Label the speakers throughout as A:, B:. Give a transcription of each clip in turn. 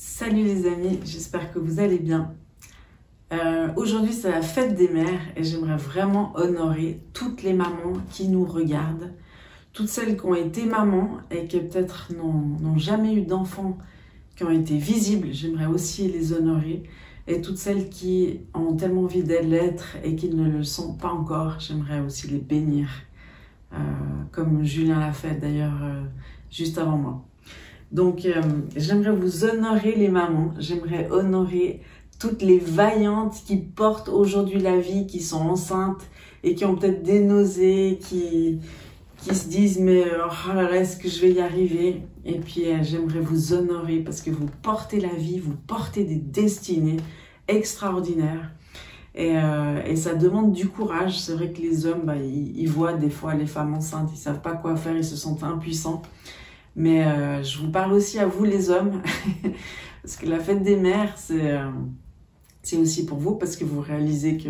A: Salut les amis, j'espère que vous allez bien. Aujourd'hui c'est la fête des mères et j'aimerais vraiment honorer toutes les mamans qui nous regardent, toutes celles qui ont été mamans et qui peut-être n'ont jamais eu d'enfants qui ont été visibles, j'aimerais aussi les honorer. Et toutes celles qui ont tellement envie de l'être et qui ne le sont pas encore, j'aimerais aussi les bénir, comme Julien l'a fait d'ailleurs juste avant moi. Donc, j'aimerais vous honorer les mamans, j'aimerais honorer toutes les vaillantes qui portent aujourd'hui la vie, qui sont enceintes et qui ont peut-être des nausées, qui se disent « mais oh là là, est-ce que je vais y arriver ?» Et puis, j'aimerais vous honorer parce que vous portez la vie, vous portez des destinées extraordinaires. Et ça demande du courage. C'est vrai que les hommes, ils voient des fois les femmes enceintes, ils ne savent pas quoi faire, ils se sentent impuissants. Mais je vous parle aussi à vous les hommes, parce que la fête des mères, c'est aussi pour vous, parce que vous réalisez que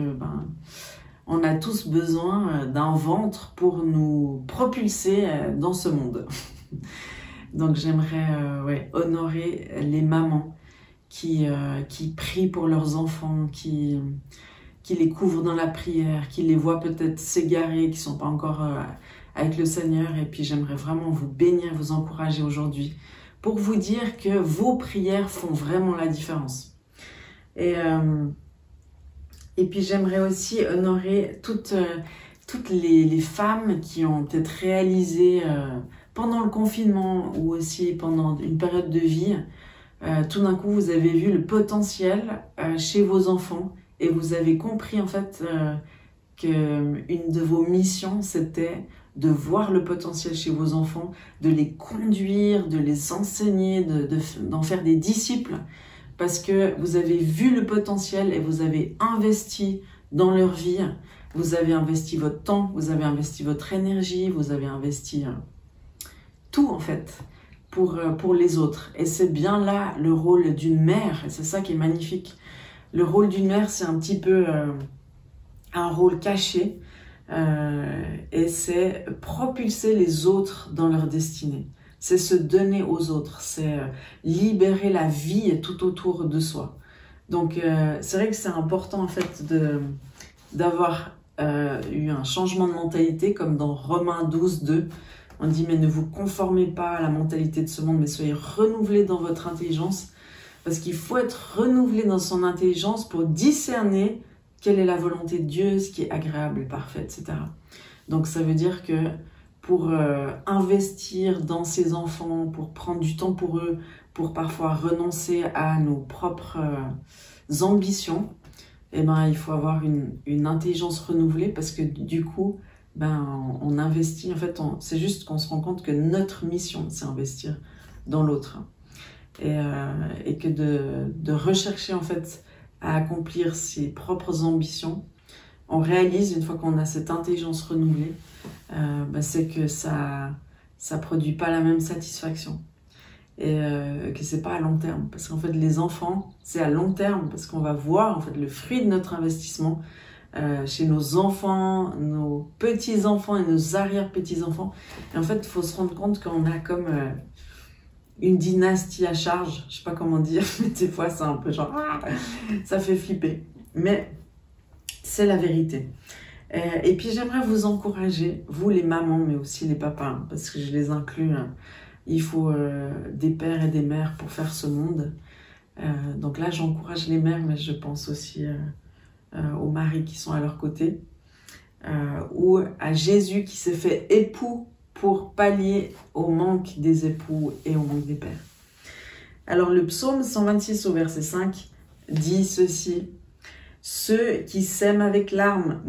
A: on a tous besoin d'un ventre pour nous propulser dans ce monde. Donc j'aimerais honorer les mamans qui prient pour leurs enfants, qui les couvrent dans la prière, qui les voient peut-être s'égarer, qui ne sont pas encore avec le Seigneur. Et puis j'aimerais vraiment vous bénir, vous encourager aujourd'hui pour vous dire que vos prières font vraiment la différence. Et puis j'aimerais aussi honorer toutes les femmes qui ont peut-être réalisé pendant le confinement ou aussi pendant une période de vie, tout d'un coup vous avez vu le potentiel chez vos enfants et vous avez compris en fait qu'une de vos missions c'était de voir le potentiel chez vos enfants, de les conduire, de les enseigner, d'en faire des disciples, parce que vous avez vu le potentiel et vous avez investi dans leur vie, vous avez investi votre temps, vous avez investi votre énergie, vous avez investi tout en fait pour les autres. Et c'est bien là le rôle d'une mère, et c'est ça qui est magnifique. Le rôle d'une mère, c'est un petit peu un rôle caché, et c'est propulser les autres dans leur destinée. C'est se donner aux autres, c'est libérer la vie tout autour de soi. Donc c'est vrai que c'est important en fait d'avoir eu un changement de mentalité, comme dans Romains 12, 2. On dit mais ne vous conformez pas à la mentalité de ce monde, mais soyez renouvelés dans votre intelligence, parce qu'il faut être renouvelé dans son intelligence pour discerner quelle est la volonté de Dieu, ce qui est agréable, parfait, etc. Donc ça veut dire que pour investir dans ses enfants, pour prendre du temps pour eux, pour parfois renoncer à nos propres ambitions, eh ben, il faut avoir une intelligence renouvelée, parce que du coup, on investit, en fait, c'est juste qu'on se rend compte que notre mission, c'est investir dans l'autre. Et que de rechercher en fait à accomplir ses propres ambitions, on réalise une fois qu'on a cette intelligence renouvelée, c'est que ça produit pas la même satisfaction et que c'est pas à long terme, parce qu'en fait les enfants c'est à long terme, parce qu'on va voir en fait le fruit de notre investissement chez nos enfants, nos petits-enfants et nos arrière-petits-enfants. Et en fait il faut se rendre compte qu'on a comme une dynastie à charge, je sais pas comment dire, mais des fois c'est un peu genre, ça fait flipper. Mais c'est la vérité. Et puis j'aimerais vous encourager, vous les mamans, mais aussi les papas, parce que je les inclus. Il faut des pères et des mères pour faire ce monde. Donc là j'encourage les mères, mais je pense aussi aux maris qui sont à leur côté, ou à Jésus qui s'est fait époux pour pallier au manque des époux et au manque des pères. Alors le psaume 126 au verset 5 dit ceci: « Ceux qui sèment avec larmes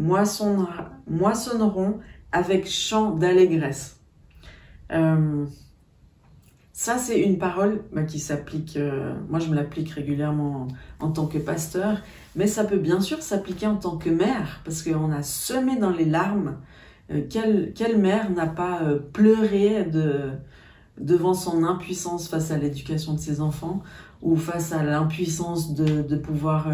A: moissonneront avec chant d'allégresse. » Ça c'est une parole qui s'applique, moi je me l'applique régulièrement en tant que pasteur, mais ça peut bien sûr s'appliquer en tant que mère, parce qu'on a semé dans les larmes. Quelle mère n'a pas pleuré devant son impuissance face à l'éducation de ses enfants, ou face à l'impuissance de pouvoir,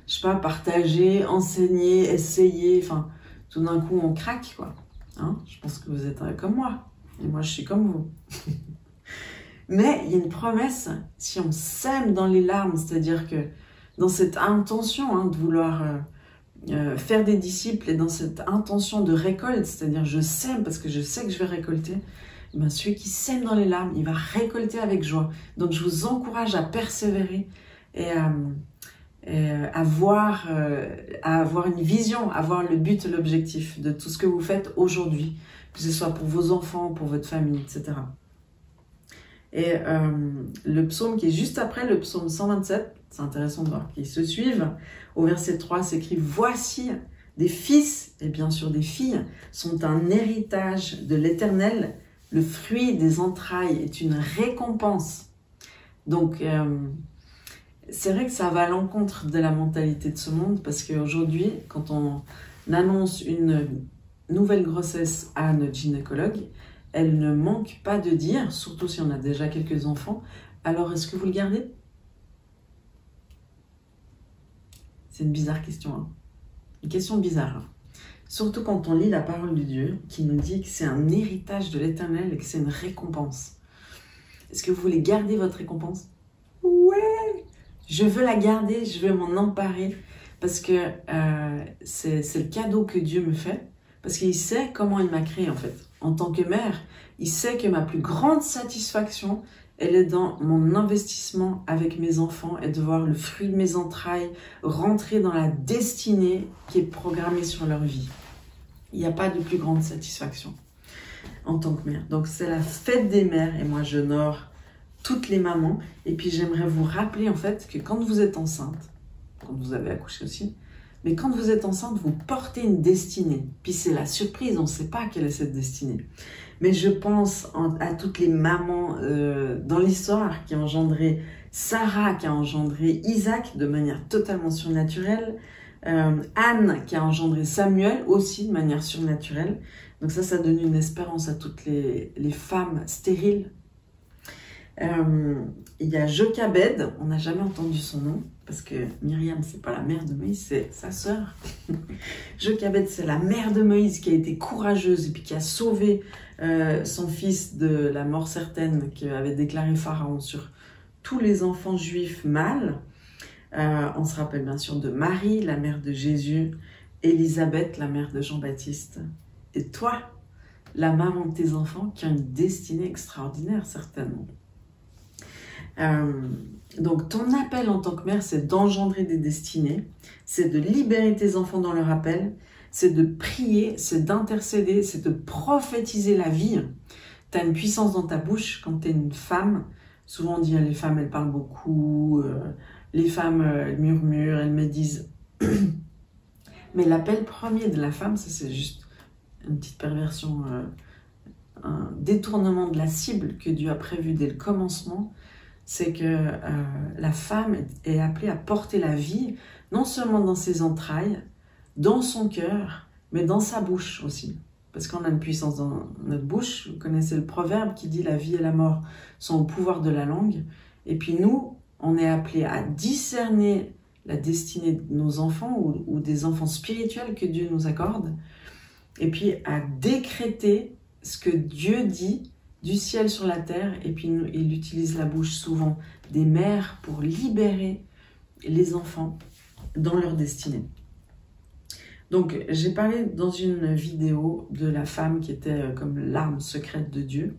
A: je sais pas, partager, enseigner, essayer, enfin, tout d'un coup on craque, quoi. Hein, je pense que vous êtes comme moi, et moi je suis comme vous. Mais il y a une promesse, si on sème dans les larmes, c'est-à-dire que dans cette intention de vouloir faire des disciples et dans cette intention de récolte, c'est-à-dire je sème parce que je sais que je vais récolter, ben celui qui sème dans les larmes, il va récolter avec joie. Donc je vous encourage à persévérer et à avoir une vision, à avoir le but, l'objectif de tout ce que vous faites aujourd'hui, que ce soit pour vos enfants, pour votre famille, etc. Et le psaume qui est juste après, le psaume 127, c'est intéressant de voir qu'ils se suivent. Au verset 3, s'écrit « Voici, des fils et bien sûr des filles sont un héritage de l'Éternel. Le fruit des entrailles est une récompense. » Donc, c'est vrai que ça va à l'encontre de la mentalité de ce monde parce qu'aujourd'hui, quand on annonce une nouvelle grossesse à notre gynécologue, elle ne manque pas de dire, surtout si on a déjà quelques enfants, alors est-ce que vous le gardez? C'est une bizarre question. Hein. Une question bizarre. Hein. Surtout quand on lit la parole de Dieu qui nous dit que c'est un héritage de l'Éternel et que c'est une récompense. Est-ce que vous voulez garder votre récompense? Ouais! Je veux la garder, je veux m'en emparer parce que c'est le cadeau que Dieu me fait. Parce qu'il sait comment il m'a créé en fait. En tant que mère, il sait que ma plus grande satisfaction, elle est dans mon investissement avec mes enfants et de voir le fruit de mes entrailles rentrer dans la destinée qui est programmée sur leur vie. Il n'y a pas de plus grande satisfaction en tant que mère. Donc c'est la fête des mères et moi j'honore toutes les mamans. Et puis j'aimerais vous rappeler en fait que quand vous êtes enceinte, quand vous avez accouché aussi, mais quand vous êtes enceinte, vous portez une destinée. Puis c'est la surprise, on ne sait pas quelle est cette destinée. Mais je pense à toutes les mamans dans l'histoire qui ont engendré Sarah, qui a engendré Isaac de manière totalement surnaturelle. Anne qui a engendré Samuel aussi de manière surnaturelle. Donc ça donne une espérance à toutes les femmes stériles. Il y a Jochebed, on n'a jamais entendu son nom, parce que Myriam, c'est pas la mère de Moïse, c'est sa sœur. Jochebed, c'est la mère de Moïse qui a été courageuse et puis qui a sauvé son fils de la mort certaine qu'avait déclaré Pharaon sur tous les enfants juifs mâles. On se rappelle bien sûr de Marie, la mère de Jésus, Élisabeth, la mère de Jean-Baptiste. Et toi, la maman de tes enfants qui a une destinée extraordinaire certainement. Donc ton appel en tant que mère, c'est d'engendrer des destinées, c'est de libérer tes enfants dans leur appel, c'est de prier, c'est d'intercéder, c'est de prophétiser la vie. Tu as une puissance dans ta bouche quand tu es une femme. Souvent on dit les femmes elles parlent beaucoup, les femmes elles murmurent, elles médisent. Mais l'appel premier de la femme, ça c'est juste une petite perversion, un détournement de la cible que Dieu a prévu dès le commencement. C'est que la femme est appelée à porter la vie, non seulement dans ses entrailles, dans son cœur, mais dans sa bouche aussi. Parce qu'on a une puissance dans notre bouche. Vous connaissez le proverbe qui dit « La vie et la mort sont au pouvoir de la langue ». Et puis nous, on est appelés à discerner la destinée de nos enfants ou des enfants spirituels que Dieu nous accorde. Et puis à décréter ce que Dieu dit du ciel sur la terre, et puis il utilise la bouche souvent des mères pour libérer les enfants dans leur destinée. Donc j'ai parlé dans une vidéo de la femme qui était comme l'arme secrète de Dieu.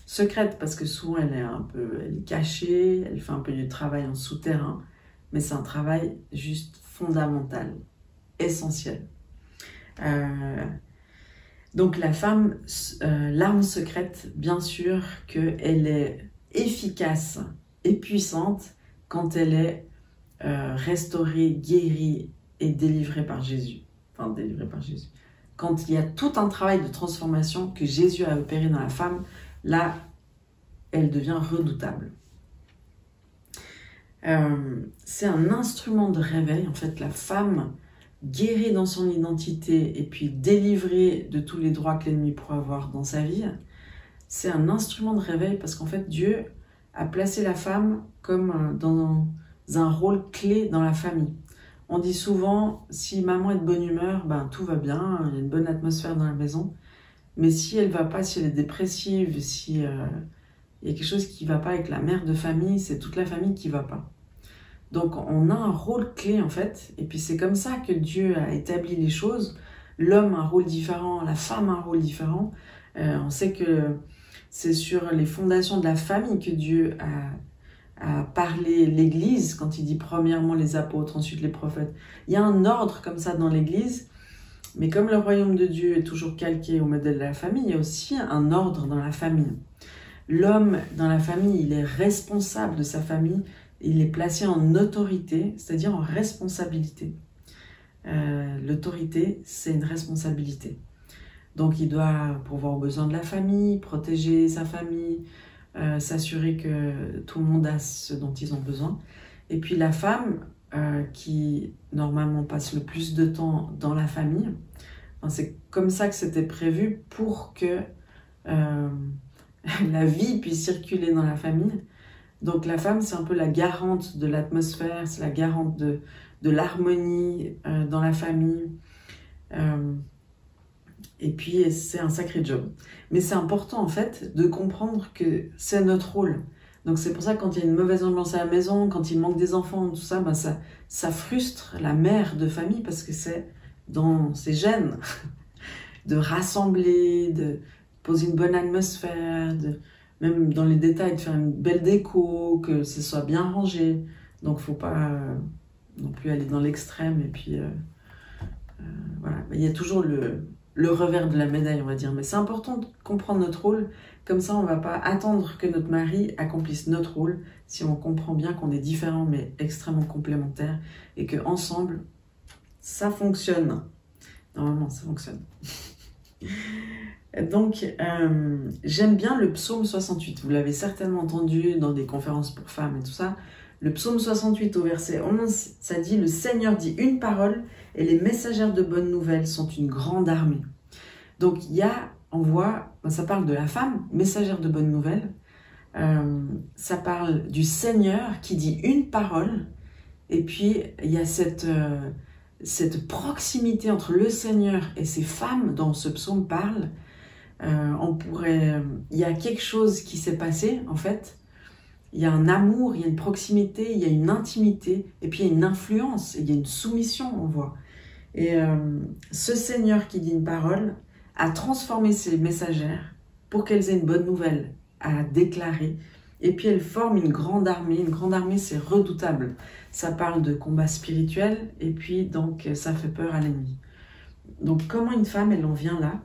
A: Secrète parce que souvent elle est cachée, elle fait un peu du travail en souterrain, mais c'est un travail juste fondamental, essentiel. Donc la femme, l'arme secrète, bien sûr qu'elle est efficace et puissante quand elle est restaurée, guérie et délivrée par Jésus. Enfin, délivrée par Jésus. Quand il y a tout un travail de transformation que Jésus a opéré dans la femme, là, elle devient redoutable. C'est un instrument de réveil. En fait, la femme guérie dans son identité et puis délivrée de tous les droits que l'ennemi pourrait avoir dans sa vie, c'est un instrument de réveil parce qu'en fait, Dieu a placé la femme comme dans un rôle clé dans la famille. On dit souvent, si maman est de bonne humeur, ben, tout va bien, il y a une bonne atmosphère dans la maison. Mais si elle va pas, si elle est dépressive, si il y a quelque chose qui va pas avec la mère de famille, c'est toute la famille qui va pas. Donc on a un rôle clé en fait, et puis c'est comme ça que Dieu a établi les choses. L'homme a un rôle différent, la femme a un rôle différent. On sait que c'est sur les fondations de la famille que Dieu a parlé l'Église, quand il dit premièrement les apôtres, ensuite les prophètes. Il y a un ordre comme ça dans l'Église, mais comme le royaume de Dieu est toujours calqué au modèle de la famille, il y a aussi un ordre dans la famille. L'homme dans la famille, il est responsable de sa famille, il est placé en autorité, c'est-à-dire en responsabilité. L'autorité, c'est une responsabilité. Donc il doit pourvoir aux besoins de la famille, protéger sa famille, s'assurer que tout le monde a ce dont ils ont besoin. Et puis la femme, qui normalement passe le plus de temps dans la famille, c'est comme ça que c'était prévu pour que la vie puisse circuler dans la famille. Donc la femme, c'est un peu la garante de l'atmosphère, c'est la garante de l'harmonie dans la famille. Et puis c'est un sacré job. Mais c'est important en fait de comprendre que c'est notre rôle. Donc c'est pour ça que quand il y a une mauvaise ambiance à la maison, quand il manque des enfants, tout ça, ben ça frustre la mère de famille parce que c'est dans ses gènes de rassembler, de poser une bonne atmosphère, même dans les détails, de faire une belle déco, que ce soit bien rangé. Donc faut pas non plus aller dans l'extrême. Et puis voilà, il y a toujours le revers de la médaille, on va dire. Mais c'est important de comprendre notre rôle. Comme ça, on ne va pas attendre que notre mari accomplisse notre rôle si on comprend bien qu'on est différents mais extrêmement complémentaires et qu'ensemble, ça fonctionne. Normalement, ça fonctionne. Donc, j'aime bien le psaume 68. Vous l'avez certainement entendu dans des conférences pour femmes et tout ça. Le psaume 68 au verset 11, ça dit « Le Seigneur dit une parole et les messagères de bonnes nouvelles sont une grande armée. » Donc, on voit, ça parle de la femme, messagère de bonnes nouvelles. Ça parle du Seigneur qui dit une parole. Et puis, il y a cette proximité entre le Seigneur et ces femmes dont ce psaume parle. Il y a quelque chose qui s'est passé, en fait. Il y a un amour, il y a une proximité, il y a une intimité, et puis il y a une influence, il y a une soumission, on voit. Et ce Seigneur qui dit une parole a transformé ses messagères pour qu'elles aient une bonne nouvelle à déclarer. Et puis elles forment une grande armée. Une grande armée, c'est redoutable. Ça parle de combat spirituel, et puis donc ça fait peur à l'ennemi. Donc comment une femme, elle en vient là?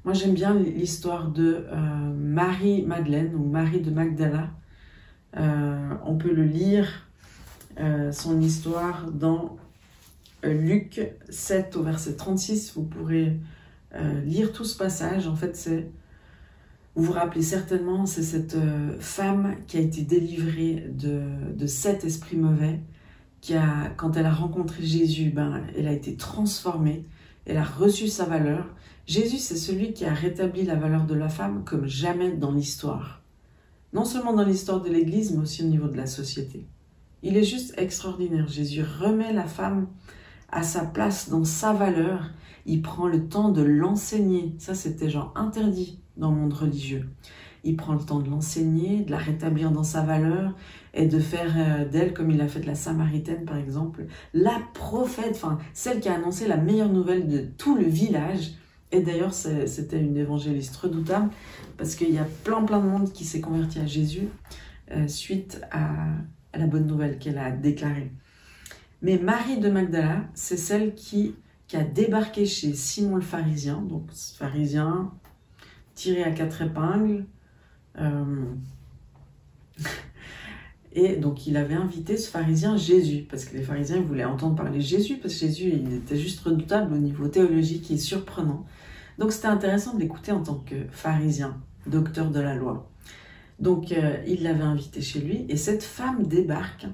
A: Moi, j'aime bien l'histoire de Marie-Madeleine ou Marie de Magdala. On peut le lire, son histoire, dans Luc 7 au verset 36. Vous pourrez lire tout ce passage. En fait, vous vous rappelez certainement, c'est cette femme qui a été délivrée de 7 esprits mauvais, quand elle a rencontré Jésus, elle a été transformée, elle a reçu sa valeur. Jésus, c'est celui qui a rétabli la valeur de la femme comme jamais dans l'histoire. Non seulement dans l'histoire de l'Église, mais aussi au niveau de la société. Il est juste extraordinaire. Jésus remet la femme à sa place dans sa valeur. Il prend le temps de l'enseigner. Ça, c'était genre interdit dans le monde religieux. Il prend le temps de l'enseigner, de la rétablir dans sa valeur et de faire d'elle, comme il a fait de la Samaritaine par exemple, la prophète, enfin celle qui a annoncé la meilleure nouvelle de tout le village. Et d'ailleurs, c'était une évangéliste redoutable parce qu'il y a plein de monde qui s'est converti à Jésus suite à la bonne nouvelle qu'elle a déclarée. Mais Marie de Magdala, c'est celle qui a débarqué chez Simon le pharisien, donc ce pharisien tiré à 4 épingles. Et donc il avait invité ce pharisien Jésus, parce que les pharisiens ils voulaient entendre parler de Jésus, parce que Jésus il était juste redoutable au niveau théologique et surprenant. Donc c'était intéressant de l'écouter en tant que pharisien, docteur de la loi. Donc il l'avait invité chez lui, et cette femme débarque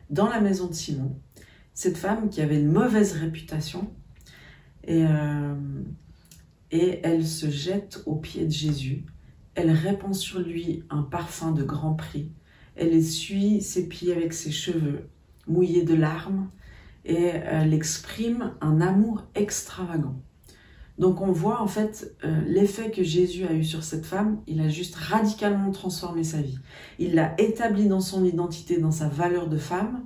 A: dans la maison de Simon, cette femme qui avait une mauvaise réputation, et elle se jette aux pieds de Jésus, elle répand sur lui un parfum de grand prix, elle essuie ses pieds avec ses cheveux mouillés de larmes et elle exprime un amour extravagant. Donc on voit en fait l'effet que Jésus a eu sur cette femme, il a juste radicalement transformé sa vie. Il l'a établie dans son identité, dans sa valeur de femme,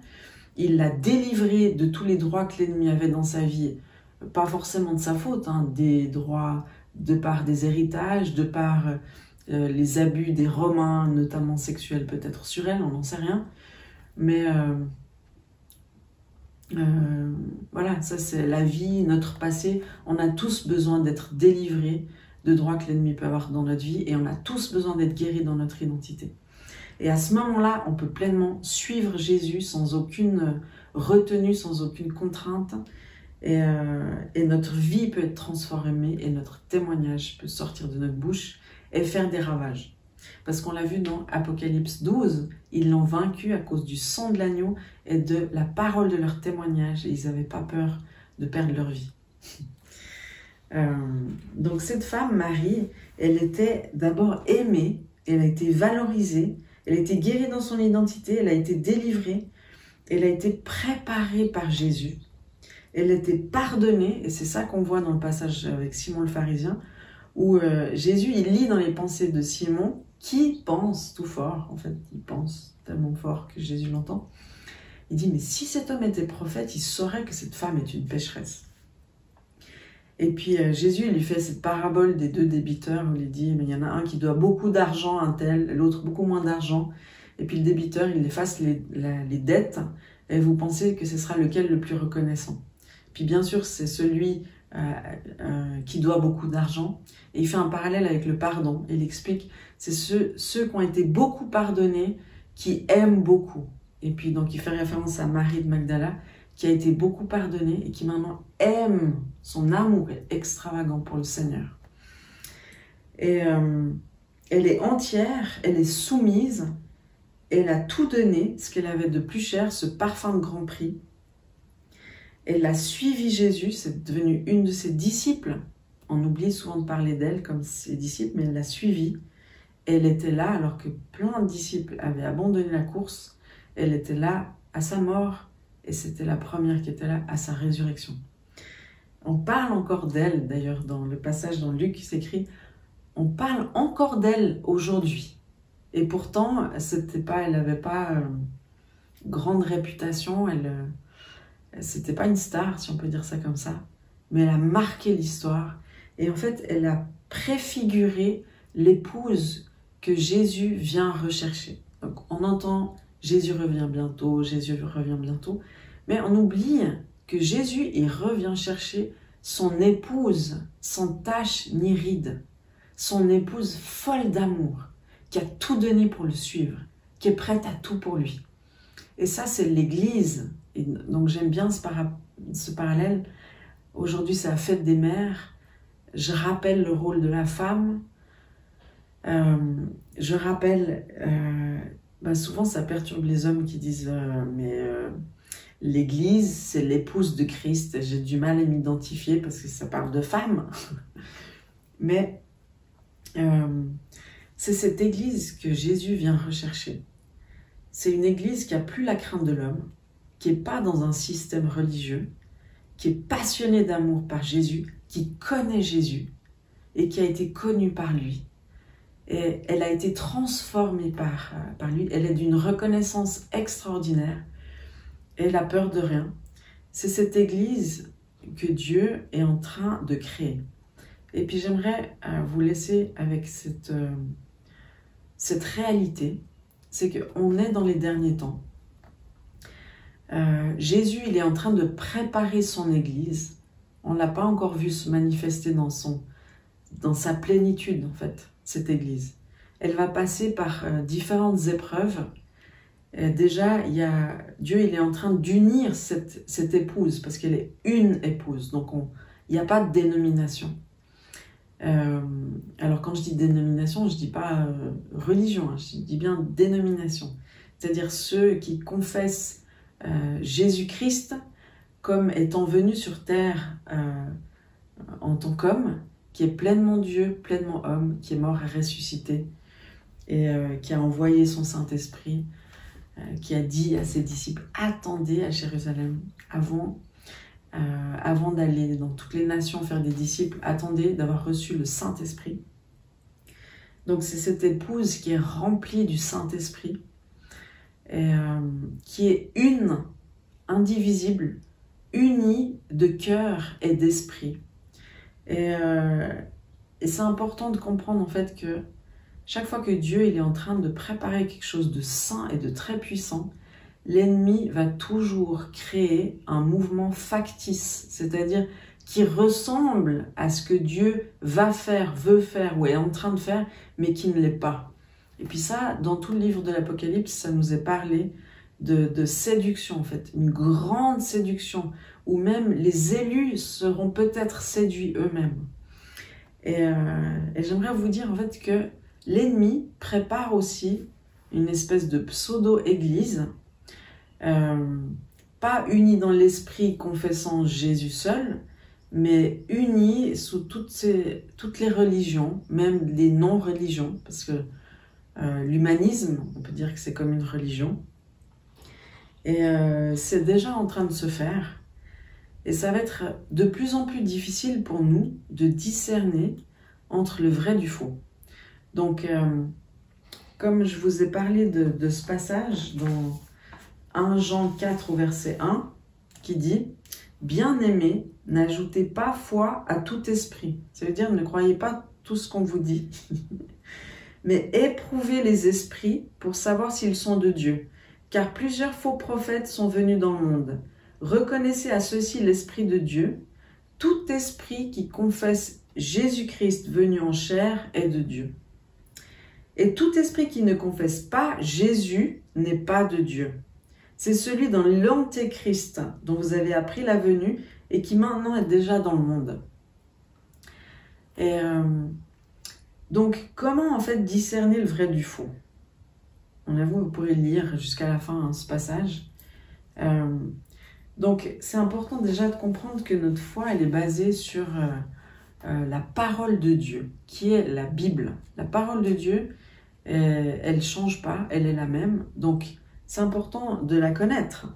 A: il l'a délivrée de tous les droits que l'ennemi avait dans sa vie, pas forcément de sa faute, hein, des droits de par des héritages, de par les abus des Romains, notamment sexuels peut-être sur elle, on n'en sait rien. Mais voilà, ça c'est la vie, notre passé. On a tous besoin d'être délivrés de droits que l'ennemi peut avoir dans notre vie et on a tous besoin d'être guéris dans notre identité. Et à ce moment-là, on peut pleinement suivre Jésus sans aucune retenue, sans aucune contrainte. Et notre vie peut être transformée et notre témoignage peut sortir de notre bouche et faire des ravages. Parce qu'on l'a vu dans Apocalypse 12, ils l'ont vaincu à cause du sang de l'agneau et de la parole de leur témoignage. Et ils n'avaient pas peur de perdre leur vie. Donc cette femme, Marie, elle était d'abord aimée, elle a été valorisée, elle a été guérie dans son identité, elle a été délivrée, elle a été préparée par Jésus. Elle était pardonnée, et c'est ça qu'on voit dans le passage avec Simon le pharisien, où Jésus, il lit dans les pensées de Simon, qui pense tout fort, en fait, il pense tellement fort que Jésus l'entend. Il dit, mais si cet homme était prophète, il saurait que cette femme est une pécheresse. Et puis Jésus, il lui fait cette parabole des deux débiteurs, où il dit, mais il y en a un qui doit beaucoup d'argent à un tel, l'autre beaucoup moins d'argent, et puis le débiteur, il efface les dettes, et vous pensez que ce sera lequel le plus reconnaissant? Puis bien sûr, c'est celui qui doit beaucoup d'argent. Et il fait un parallèle avec le pardon. Il explique, c'est ceux qui ont été beaucoup pardonnés, qui aiment beaucoup. Et puis donc il fait référence à Marie de Magdala, qui a été beaucoup pardonnée et qui maintenant aime, son amour est extravagant pour le Seigneur. Et elle est entière, elle est soumise, elle a tout donné, ce qu'elle avait de plus cher, ce parfum de grand prix. Elle a suivi Jésus, c'est devenu une de ses disciples. On oublie souvent de parler d'elle comme ses disciples, mais elle l'a suivie. Elle était là alors que plein de disciples avaient abandonné la course. Elle était là à sa mort et c'était la première qui était là à sa résurrection. On parle encore d'elle, d'ailleurs, dans le passage dans Luc qui s'écrit, on parle encore d'elle aujourd'hui. Et pourtant, elle n'avait pas grande réputation, c'était pas une star, si on peut dire ça comme ça, mais elle a marqué l'histoire. Et en fait, elle a préfiguré l'épouse que Jésus vient rechercher. Donc, on entend Jésus revient bientôt, mais on oublie que Jésus, il revient chercher son épouse sans tache ni ride, son épouse folle d'amour, qui a tout donné pour le suivre, qui est prête à tout pour lui. Et ça, c'est l'Église. Et donc j'aime bien ce parallèle. Aujourd'hui, c'est la fête des mères. Je rappelle le rôle de la femme. Je rappelle, souvent ça perturbe les hommes qui disent l'Église, c'est l'épouse de Christ. J'ai du mal à m'identifier parce que ça parle de femme. Mais c'est cette Église que Jésus vient rechercher. C'est une Église qui n'a plus la crainte de l'homme, qui n'est pas dans un système religieux, qui est passionnée d'amour par Jésus, qui connaît Jésus et qui a été connue par lui. Et elle a été transformée par lui. Elle est d'une reconnaissance extraordinaire. Elle n'a peur de rien. C'est cette Église que Dieu est en train de créer. Et puis j'aimerais vous laisser avec cette réalité. C'est qu'on est dans les derniers temps. Jésus, il est en train de préparer son Église. On ne l'a pas encore vu se manifester dans sa plénitude, en fait, cette Église. Elle va passer par différentes épreuves. Déjà, Dieu, il est en train d'unir cette épouse, parce qu'elle est une épouse. Donc, il n'y a pas de dénomination. Alors, quand je dis dénomination, je ne dis pas religion, hein, je dis bien dénomination. C'est-à-dire ceux qui confessent Jésus-Christ comme étant venu sur terre en tant qu'homme, qui est pleinement Dieu, pleinement homme, qui est mort et ressuscité, et qui a envoyé son Saint-Esprit, qui a dit à ses disciples « Attendez à Jérusalem avant avant d'aller dans toutes les nations faire des disciples, attendez d'avoir reçu le Saint-Esprit. Donc c'est cette épouse qui est remplie du Saint-Esprit, qui est une, indivisible, unie de cœur et d'esprit. Et c'est important de comprendre en fait que chaque fois que Dieu il est en train de préparer quelque chose de saint et de très puissant, l'ennemi va toujours créer un mouvement factice, c'est-à-dire qui ressemble à ce que Dieu va faire, veut faire ou est en train de faire, mais qui ne l'est pas. Et puis ça, dans tout le livre de l'Apocalypse, ça nous est parlé de séduction en fait, une grande séduction, où même les élus seront peut-être séduits eux-mêmes. Et j'aimerais vous dire en fait que l'ennemi prépare aussi une espèce de pseudo-église, pas unie dans l'esprit confessant Jésus seul, mais unie sous toutes les religions, même les non-religions, parce que l'humanisme, on peut dire que c'est comme une religion, et c'est déjà en train de se faire, et ça va être de plus en plus difficile pour nous de discerner entre le vrai du faux. Donc, comme je vous ai parlé de ce passage dans 1 Jean 4 au verset 1, qui dit « Bien-aimés, n'ajoutez pas foi à tout esprit ». Ça veut dire ne croyez pas tout ce qu'on vous dit. Mais éprouvez les esprits pour savoir s'ils sont de Dieu. Car plusieurs faux prophètes sont venus dans le monde. Reconnaissez à ceux-ci l'Esprit de Dieu. Tout esprit qui confesse Jésus-Christ venu en chair est de Dieu. Et tout esprit qui ne confesse pas Jésus n'est pas de Dieu. C'est celui dans l'Antéchrist dont vous avez appris la venue et qui maintenant est déjà dans le monde. Et donc, comment en fait discerner le vrai du faux? On avoue, vous pourrez lire jusqu'à la fin hein, ce passage. Donc, c'est important déjà de comprendre que notre foi, elle est basée sur la parole de Dieu, qui est la Bible. La parole de Dieu, elle ne change pas, elle est la même. Donc, c'est important de la connaître.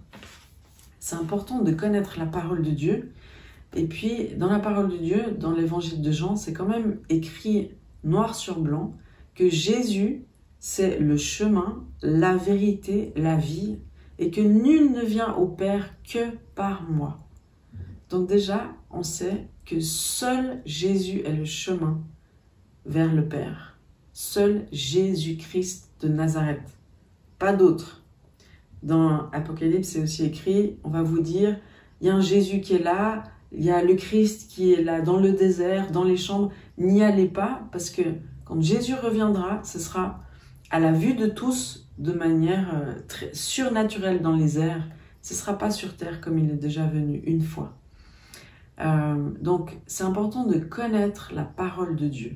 A: C'est important de connaître la parole de Dieu. Et puis, dans la parole de Dieu, dans l'évangile de Jean, c'est quand même écrit noir sur blanc que Jésus, c'est le chemin, la vérité, la vie, et que nul ne vient au Père que par moi. Donc déjà, on sait que seul Jésus est le chemin vers le Père. Seul Jésus-Christ de Nazareth. Pas d'autre. Dans Apocalypse, c'est aussi écrit, on va vous dire, il y a un Jésus qui est là, il y a le Christ qui est là dans le désert, dans les chambres. N'y allez pas, parce que quand Jésus reviendra, ce sera à la vue de tous, de manière très surnaturelle dans les airs. Ce ne sera pas sur terre comme il est déjà venu une fois. Donc, c'est important de connaître la parole de Dieu.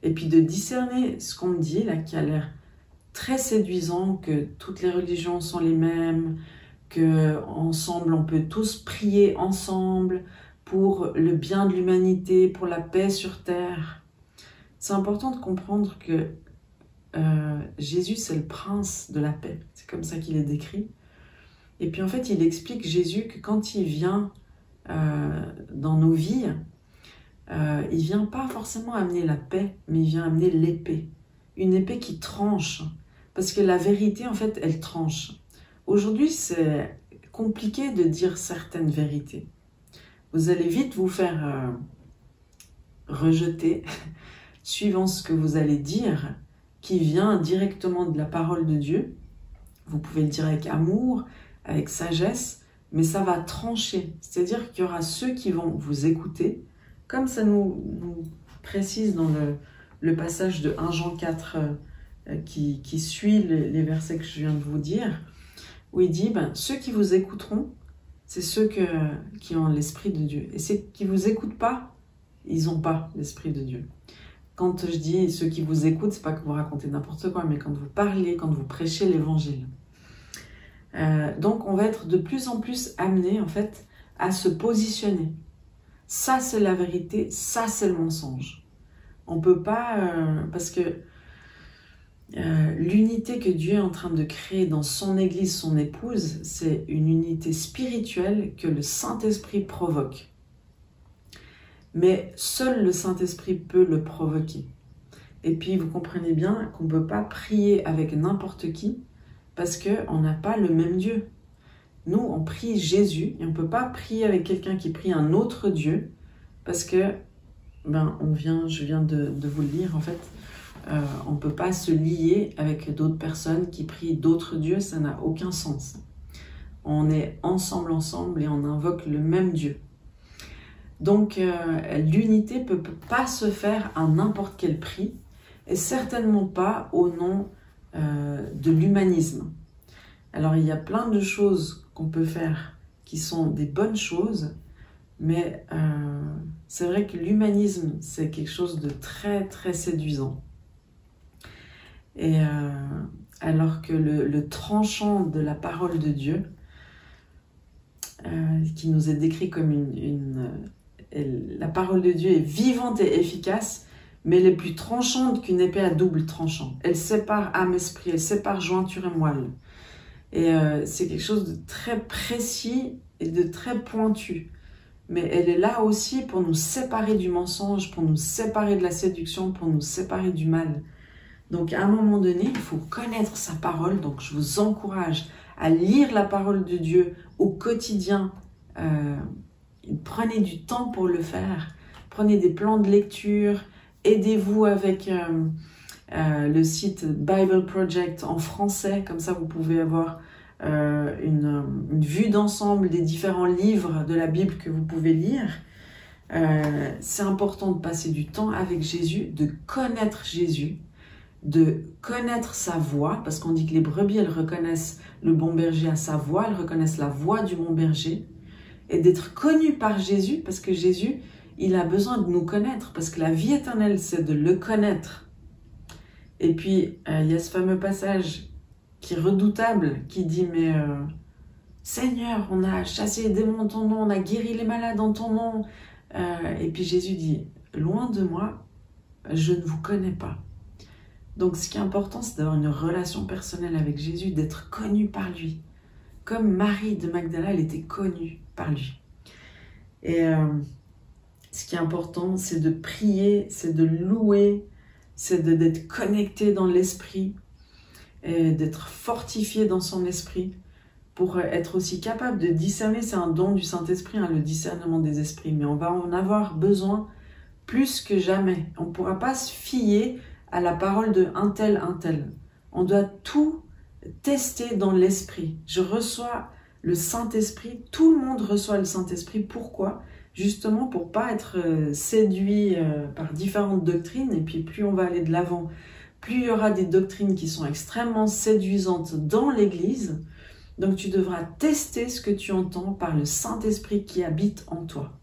A: Et puis de discerner ce qu'on me dit, là, qui a l'air très séduisant, que toutes les religions sont les mêmes, qu'ensemble on peut tous prier ensemble pour le bien de l'humanité, pour la paix sur terre. C'est important de comprendre que Jésus, c'est le prince de la paix. C'est comme ça qu'il est décrit. Et puis en fait, il explique Jésus que quand il vient dans nos vies, il vient pas forcément amener la paix, mais il vient amener l'épée. Une épée qui tranche. Parce que la vérité, en fait, elle tranche. Aujourd'hui, c'est compliqué de dire certaines vérités. Vous allez vite vous faire rejeter, suivant ce que vous allez dire, qui vient directement de la parole de Dieu. Vous pouvez le dire avec amour, avec sagesse, mais ça va trancher. C'est-à-dire qu'il y aura ceux qui vont vous écouter, comme ça nous précise dans le passage de 1 Jean 4 qui suit les versets que je viens de vous dire, où il dit, ceux qui vous écouteront, c'est ceux qui ont l'Esprit de Dieu. Et ceux qui ne vous écoutent pas, ils n'ont pas l'Esprit de Dieu. Quand je dis ceux qui vous écoutent, c'est pas que vous racontez n'importe quoi, mais quand vous parlez, quand vous prêchez l'Évangile. Donc on va être de plus en plus amené en fait à se positionner. Ça c'est la vérité, ça c'est le mensonge. On peut pas, parce que l'unité que Dieu est en train de créer dans son Église, son épouse, c'est une unité spirituelle que le Saint-Esprit provoque. Mais seul le Saint-Esprit peut le provoquer. Et puis vous comprenez bien qu'on ne peut pas prier avec n'importe qui parce qu'on n'a pas le même Dieu. Nous, on prie Jésus et on ne peut pas prier avec quelqu'un qui prie un autre Dieu parce que, je viens de vous le lire en fait, on ne peut pas se lier avec d'autres personnes qui prient d'autres dieux, ça n'a aucun sens. On est ensemble et on invoque le même Dieu. Donc l'unité ne peut pas se faire à n'importe quel prix et certainement pas au nom de l'humanisme. Alors il y a plein de choses qu'on peut faire qui sont des bonnes choses, mais c'est vrai que l'humanisme c'est quelque chose de très très séduisant. Et alors que le tranchant de la parole de Dieu, qui nous est décrit comme la parole de Dieu est vivante et efficace, mais elle est plus tranchante qu'une épée à double tranchant. Elle sépare âme, esprit, elle sépare jointure et moelle. Et c'est quelque chose de très précis et de très pointu. Mais elle est là aussi pour nous séparer du mensonge, pour nous séparer de la séduction, pour nous séparer du mal. Donc à un moment donné, il faut connaître sa parole. Donc je vous encourage à lire la parole de Dieu au quotidien. Prenez du temps pour le faire. Prenez des plans de lecture. Aidez-vous avec le site Bible Project en français. Comme ça, vous pouvez avoir une vue d'ensemble des différents livres de la Bible que vous pouvez lire. C'est important de passer du temps avec Jésus, de connaître Jésus, de connaître sa voix, parce qu'on dit que les brebis, elles reconnaissent le bon berger à sa voix, elles reconnaissent la voix du bon berger, et d'être connu par Jésus, parce que Jésus, il a besoin de nous connaître, parce que la vie éternelle, c'est de le connaître. Et puis, il y a ce fameux passage qui est redoutable, qui dit, mais Seigneur, on a chassé les démons en ton nom, on a guéri les malades en ton nom. Et puis Jésus dit, loin de moi, je ne vous connais pas. Donc ce qui est important, c'est d'avoir une relation personnelle avec Jésus, d'être connu par lui. Comme Marie de Magdala, elle était connue par lui. Et ce qui est important, c'est de prier, c'est de louer, c'est d'être connecté dans l'esprit, et d'être fortifié dans son esprit, pour être aussi capable de discerner. C'est un don du Saint-Esprit, hein, le discernement des esprits, mais on va en avoir besoin plus que jamais. On ne pourra pas se fier à la parole de un tel. On doit tout tester dans l'esprit. Je reçois le Saint-Esprit, tout le monde reçoit le Saint-Esprit. Pourquoi? Justement pour ne pas être séduit par différentes doctrines, et puis plus on va aller de l'avant, plus il y aura des doctrines qui sont extrêmement séduisantes dans l'Église. Donc tu devras tester ce que tu entends par le Saint-Esprit qui habite en toi.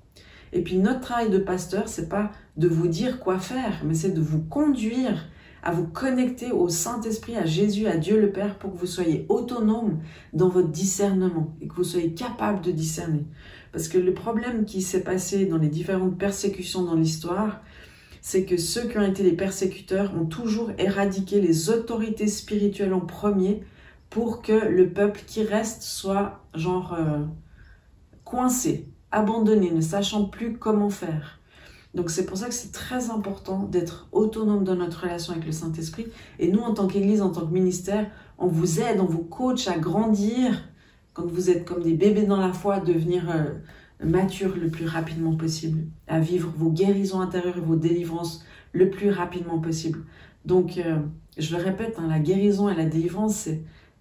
A: Et puis notre travail de pasteur, c'est pas de vous dire quoi faire, mais c'est de vous conduire à vous connecter au Saint-Esprit, à Jésus, à Dieu le Père, pour que vous soyez autonome dans votre discernement et que vous soyez capable de discerner. Parce que le problème qui s'est passé dans les différentes persécutions dans l'histoire, c'est que ceux qui ont été les persécuteurs ont toujours éradiqué les autorités spirituelles en premier pour que le peuple qui reste soit genre coincé, abandonné, ne sachant plus comment faire. Donc c'est pour ça que c'est très important d'être autonome dans notre relation avec le Saint-Esprit. Et nous, en tant qu'Église, en tant que ministère, on vous aide, on vous coach à grandir quand vous êtes comme des bébés dans la foi, à devenir mature le plus rapidement possible, à vivre vos guérisons intérieures et vos délivrances le plus rapidement possible. Donc, je le répète, hein, la guérison et la délivrance,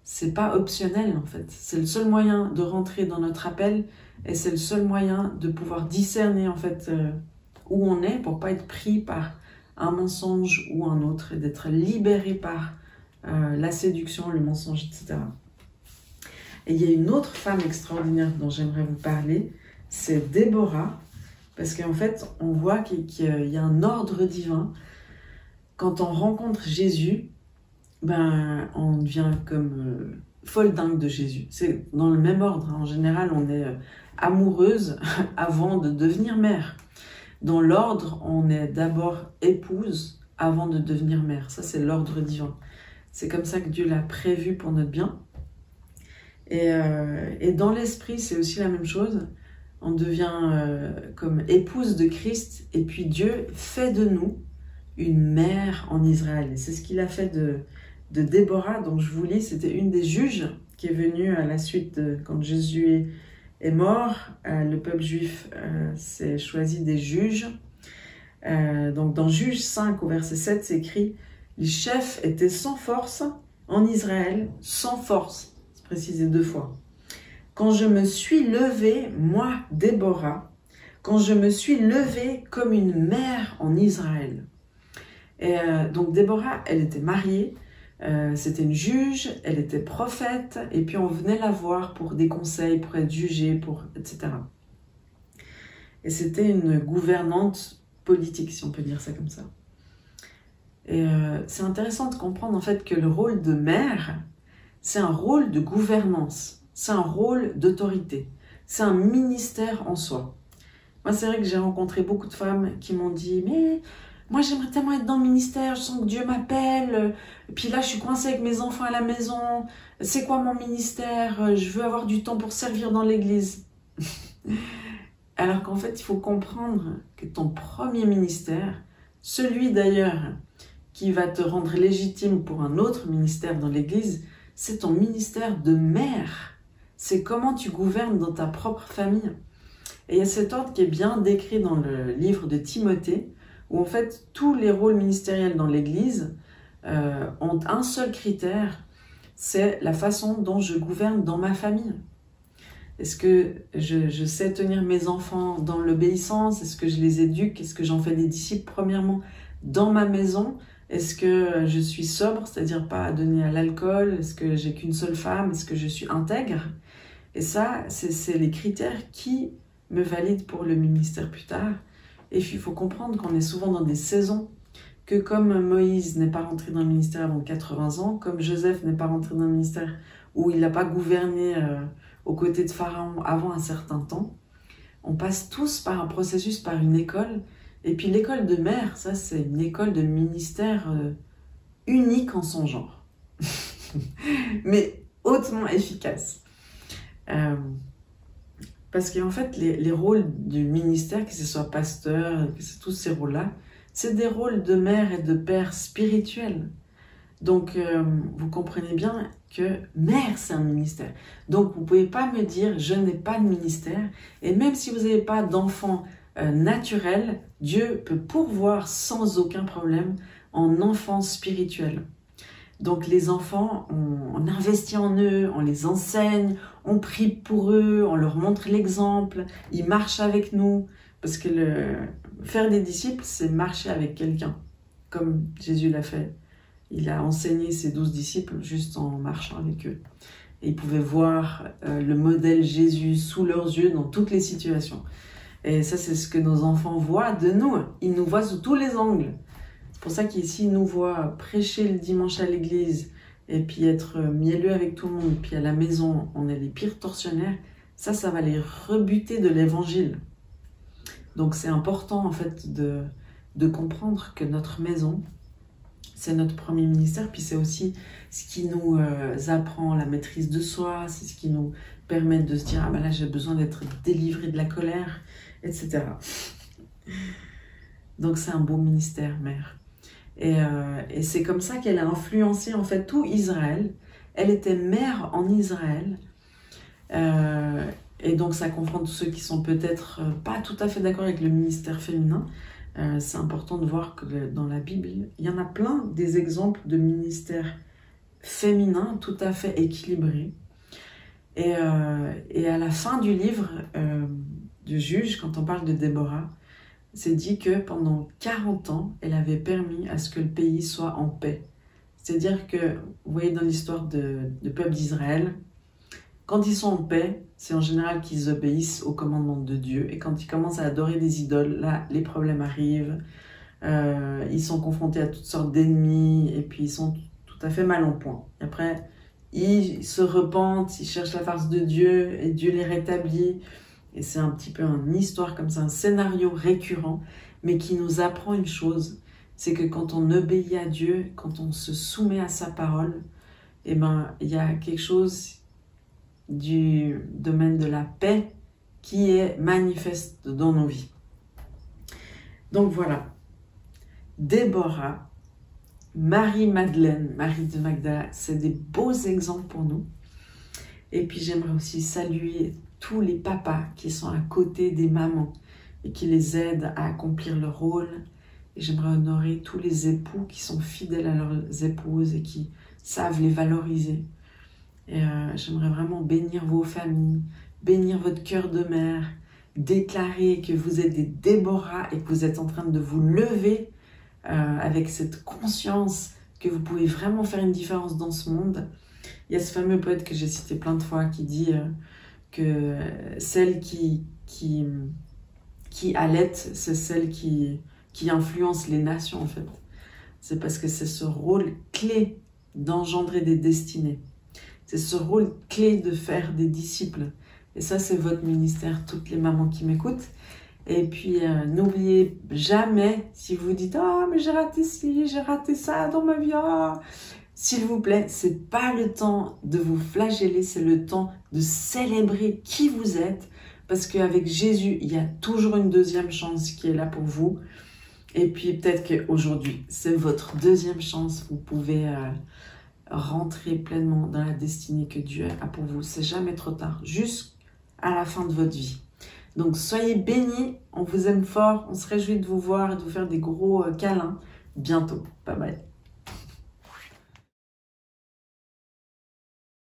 A: c'est pas optionnel en fait. C'est le seul moyen de rentrer dans notre appel et c'est le seul moyen de pouvoir discerner en fait où on est pour pas être pris par un mensonge ou un autre et d'être libéré par la séduction, le mensonge, etc. Et il y a une autre femme extraordinaire dont j'aimerais vous parler, c'est Déborah, parce qu'en fait, on voit qu'il y a un ordre divin. Quand on rencontre Jésus, ben, on devient comme folle dingue de Jésus. C'est dans le même ordre. En général, on est amoureuse avant de devenir mère. Dans l'ordre, on est d'abord épouse avant de devenir mère. Ça, c'est l'ordre divin. C'est comme ça que Dieu l'a prévu pour notre bien. Et dans l'esprit, c'est aussi la même chose. On devient comme épouse de Christ, et puis Dieu fait de nous une mère en Israël. Et c'est ce qu'il a fait de Déborah. Donc je vous lis, c'était une des juges qui est venue à la suite quand Jésus est mort. Le peuple juif s'est choisi des juges. Donc dans Juges 5 au verset 7, c'est écrit « Les chefs étaient sans force en Israël, sans force ». C'est précisé 2 fois. Quand je me suis levée, moi, Déborah, quand je me suis levée comme une mère en Israël. Et donc Déborah, elle était mariée, c'était une juge, elle était prophète, et puis on venait la voir pour des conseils, pour être jugée, etc. Et c'était une gouvernante politique, si on peut dire ça comme ça. Et c'est intéressant de comprendre en fait que le rôle de mère, c'est un rôle de gouvernance. C'est un rôle d'autorité. C'est un ministère en soi. Moi, c'est vrai que j'ai rencontré beaucoup de femmes qui m'ont dit « Mais moi, j'aimerais tellement être dans le ministère, je sens que Dieu m'appelle. Puis là, je suis coincée avec mes enfants à la maison. C'est quoi mon ministère? Je veux avoir du temps pour servir dans l'église. » Alors qu'en fait, il faut comprendre que ton premier ministère, celui d'ailleurs qui va te rendre légitime pour un autre ministère dans l'église, c'est ton ministère de mère. C'est comment tu gouvernes dans ta propre famille. Et il y a cet ordre qui est bien décrit dans le livre de Timothée, où en fait tous les rôles ministériels dans l'Église ont un seul critère, c'est la façon dont je gouverne dans ma famille. Est-ce que je sais tenir mes enfants dans l'obéissance? Est-ce que je les éduque? Est-ce que j'en fais des disciples premièrement dans ma maison? Est-ce que je suis sobre, c'est-à-dire pas donner à l'alcool? Est-ce que j'ai qu'une seule femme? Est-ce que je suis intègre? Et ça, c'est les critères qui me valident pour le ministère plus tard. Et puis, il faut comprendre qu'on est souvent dans des saisons, que comme Moïse n'est pas rentré dans le ministère avant 80 ans, comme Joseph n'est pas rentré dans le ministère où il n'a pas gouverné aux côtés de Pharaon avant un certain temps, on passe tous par un processus, par une école. Et puis l'école de mère, ça c'est une école de ministère unique en son genre, mais hautement efficace. Parce qu'en fait, les rôles du ministère, que ce soit pasteur, que c'est tous ces rôles-là, c'est des rôles de mère et de père spirituels. Donc, vous comprenez bien que mère, c'est un ministère. Donc, vous ne pouvez pas me dire, je n'ai pas de ministère. Et même si vous n'avez pas d'enfant naturel, Dieu peut pourvoir sans aucun problème en enfants spirituels. Donc les enfants, on investit en eux, on les enseigne, on prie pour eux, on leur montre l'exemple, ils marchent avec nous. Parce que faire des disciples, c'est marcher avec quelqu'un, comme Jésus l'a fait. Il a enseigné ses 12 disciples juste en marchant avec eux. Et ils pouvaient voir le modèle Jésus sous leurs yeux dans toutes les situations. Et ça, c'est ce que nos enfants voient de nous. Ils nous voient sous tous les angles. C'est pour ça qu'ici, ils nous voient prêcher le dimanche à l'église et puis être mielleux avec tout le monde. Puis à la maison, on est les pires tortionnaires. Ça va les rebuter de l'évangile. Donc c'est important en fait de comprendre que notre maison, c'est notre premier ministère. Puis c'est aussi ce qui nous apprend la maîtrise de soi. C'est ce qui nous permet de se dire « Ah ben là, j'ai besoin d'être délivré de la colère », etc. Donc c'est un beau ministère, mère. Et c'est comme ça qu'elle a influencé en fait tout Israël. Elle était mère en Israël. Et donc ça confronte tous ceux qui sont peut-être pas tout à fait d'accord avec le ministère féminin. C'est important de voir que dans la Bible, il y en a plein des exemples de ministères féminins tout à fait équilibrés. Et à la fin du livre du juge, quand on parle de Déborah, c'est dit que pendant 40 ans, elle avait permis à ce que le pays soit en paix. C'est-à-dire que, vous voyez dans l'histoire du peuple d'Israël, quand ils sont en paix, c'est en général qu'ils obéissent au commandement de Dieu. Et quand ils commencent à adorer des idoles, là, les problèmes arrivent. Ils sont confrontés à toutes sortes d'ennemis et puis ils sont tout à fait mal en point. Et après, ils se repentent, ils cherchent la face de Dieu et Dieu les rétablit. Et c'est un petit peu une histoire comme ça, un scénario récurrent, mais qui nous apprend une chose, c'est que quand on obéit à Dieu, quand on se soumet à sa parole, eh ben, il y a quelque chose du domaine de la paix qui est manifeste dans nos vies. Donc voilà, Déborah, Marie-Madeleine, Marie de Magdala, c'est des beaux exemples pour nous. Et puis j'aimerais aussi saluer tous les papas qui sont à côté des mamans et qui les aident à accomplir leur rôle. Et j'aimerais honorer tous les époux qui sont fidèles à leurs épouses et qui savent les valoriser. Et j'aimerais vraiment bénir vos familles, bénir votre cœur de mère, déclarer que vous êtes des Déborah et que vous êtes en train de vous lever avec cette conscience que vous pouvez vraiment faire une différence dans ce monde. Il y a ce fameux poète que j'ai cité plein de fois qui dit que celle qui allaitent, c'est celle qui influence les nations en fait. C'est parce que c'est ce rôle clé d'engendrer des destinées. C'est ce rôle clé de faire des disciples. Et ça, c'est votre ministère, toutes les mamans qui m'écoutent. Et puis, n'oubliez jamais, si vous dites « Ah, mais j'ai raté ci, j'ai raté ça dans ma vie. Ah. » S'il vous plaît, c'est pas le temps de vous flageller, c'est le temps de célébrer qui vous êtes. Parce qu'avec Jésus, il y a toujours une deuxième chance qui est là pour vous. Et puis, peut-être qu'aujourd'hui, c'est votre deuxième chance. Vous pouvez rentrer pleinement dans la destinée que Dieu a pour vous. C'est jamais trop tard, jusqu'à la fin de votre vie. Donc, soyez bénis, on vous aime fort, on se réjouit de vous voir et de vous faire des gros câlins bientôt. Bye bye.